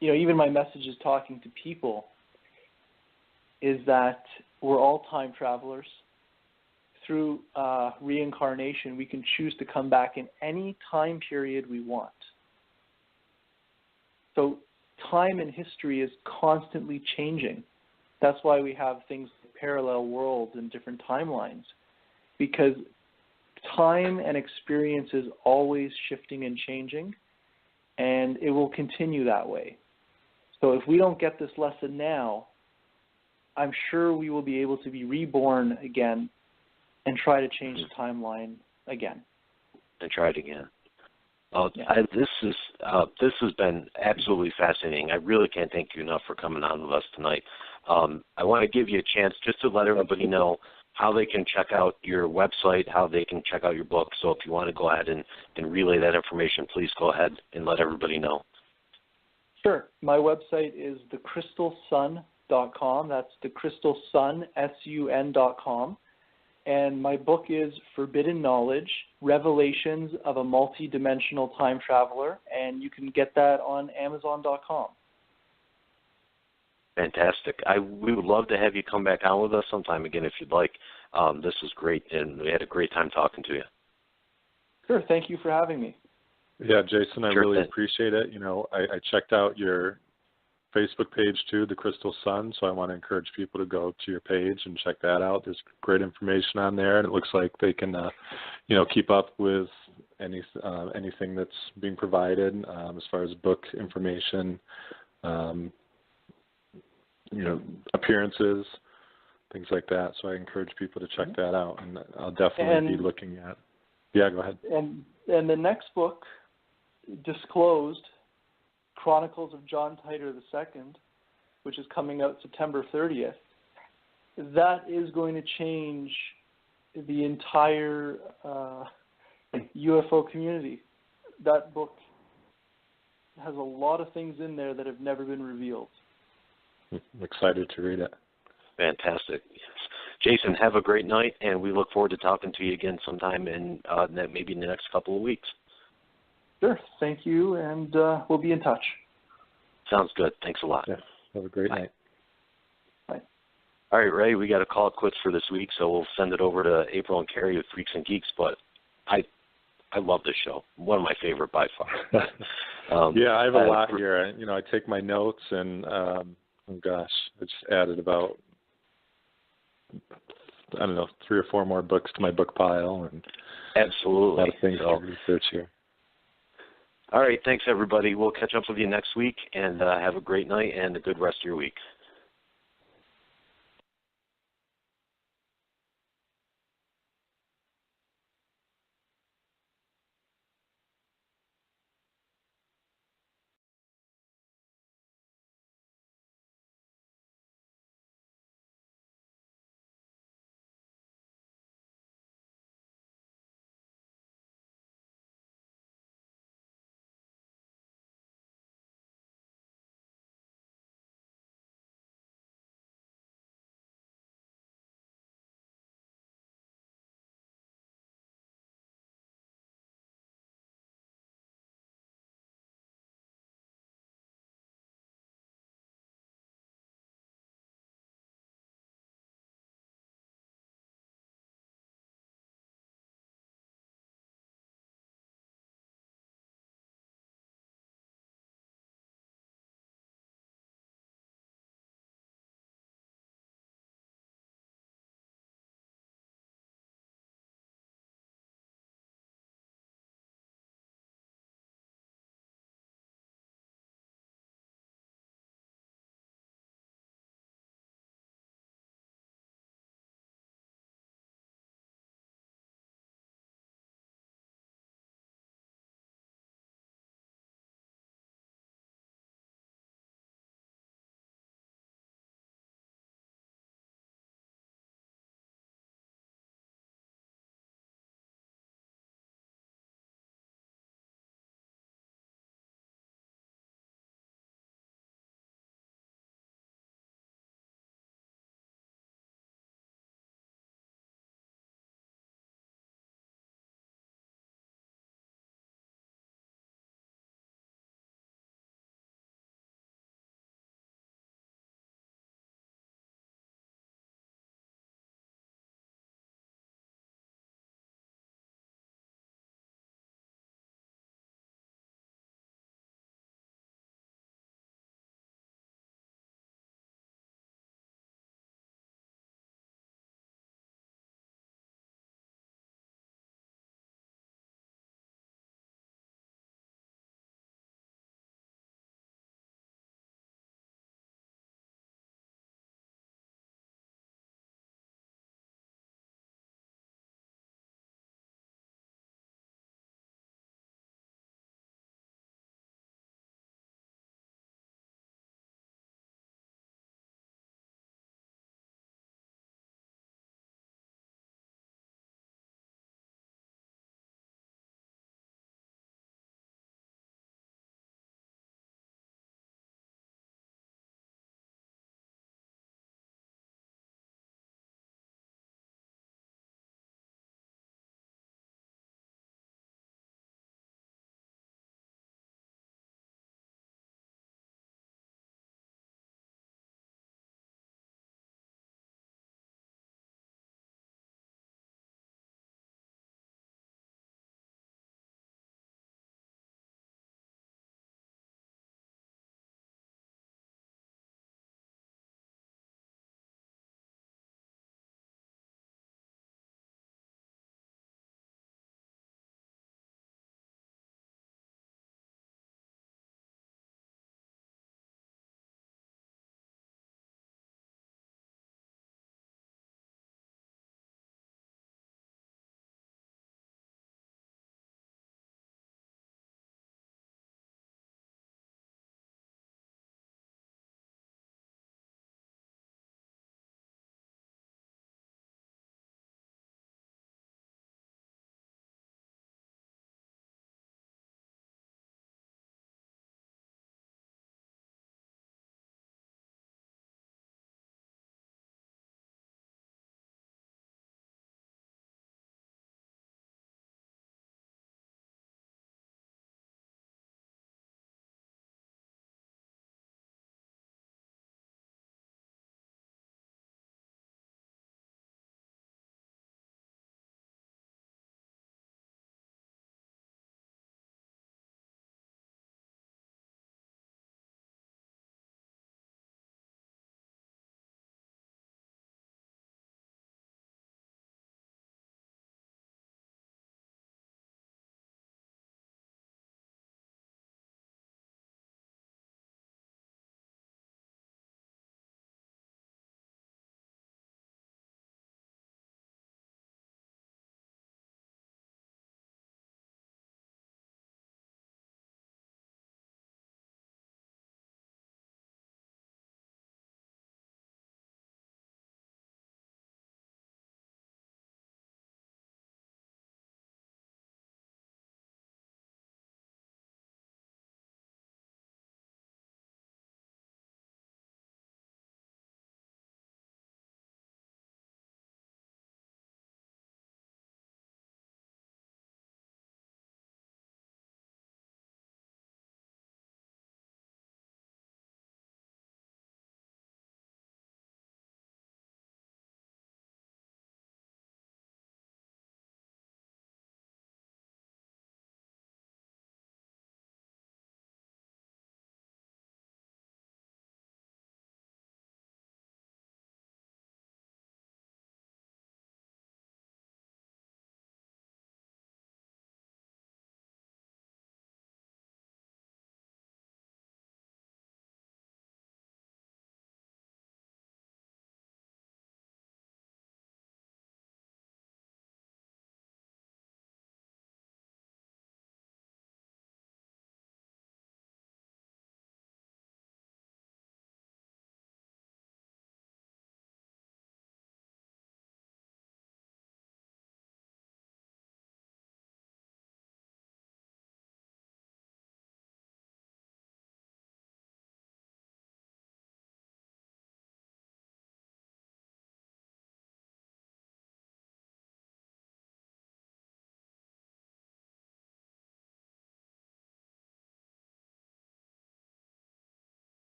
even my messages talking to people, is that we're all time travelers. Through reincarnation, we can choose to come back in any time period we want. So time and history is constantly changing. That's why we have things like parallel worlds and different timelines, because time and experience is always shifting and changing, and it will continue that way. So if we don't get this lesson now, I'm sure we will be able to be reborn again and try to change the timeline again. And try it again. This has been absolutely fascinating. I really can't thank you enough for coming on with us tonight. I want to give you a chance just to let everybody know how they can check out your website, how they can check out your book. So if you want to go ahead and relay that information, please go ahead and let everybody know. Sure. My website is thecrystalsun.com. That's thecrystalsun, sun.com. And my book is Forbidden Knowledge, Revelations of a Multidimensional Time Traveler, and you can get that on Amazon.com. Fantastic. We would love to have you come back on with us sometime again if you'd like. This was great, and we had a great time talking to you. Sure. Thank you for having me. Yeah, Jason, I really appreciate it. I checked out your Facebook page too, The Crystal Sun, so I want to encourage people to go to your page and check that out. There's great information on there, and it looks like they can, keep up with anything that's being provided as far as book information, appearances, things like that. So I encourage people to check that out, and I'll definitely be looking at. Yeah, go ahead. And the next book, Disclosed, Chronicles of John Titor II, which is coming out September 30th, that is going to change the entire UFO community. That book has a lot of things in there that have never been revealed. I'm excited to read it. Fantastic. Yes. Jason, have a great night, and we look forward to talking to you again sometime maybe in the next couple of weeks. Sure. Thank you, and we'll be in touch. Sounds good. Thanks a lot. Yeah. Have a great night. Bye. All right, Ray, we got to call it quits for this week, so we'll send it over to April and Carrie with Freaks and Geeks. But I love this show. One of my favorite by far. Yeah, I have a lot here. I take my notes, and oh gosh, I just added about 3 or 4 more books to my book pile, and absolutely a lot of things to research here. All right, thanks everybody. We'll catch up with you next week, and have a great night and a good rest of your week.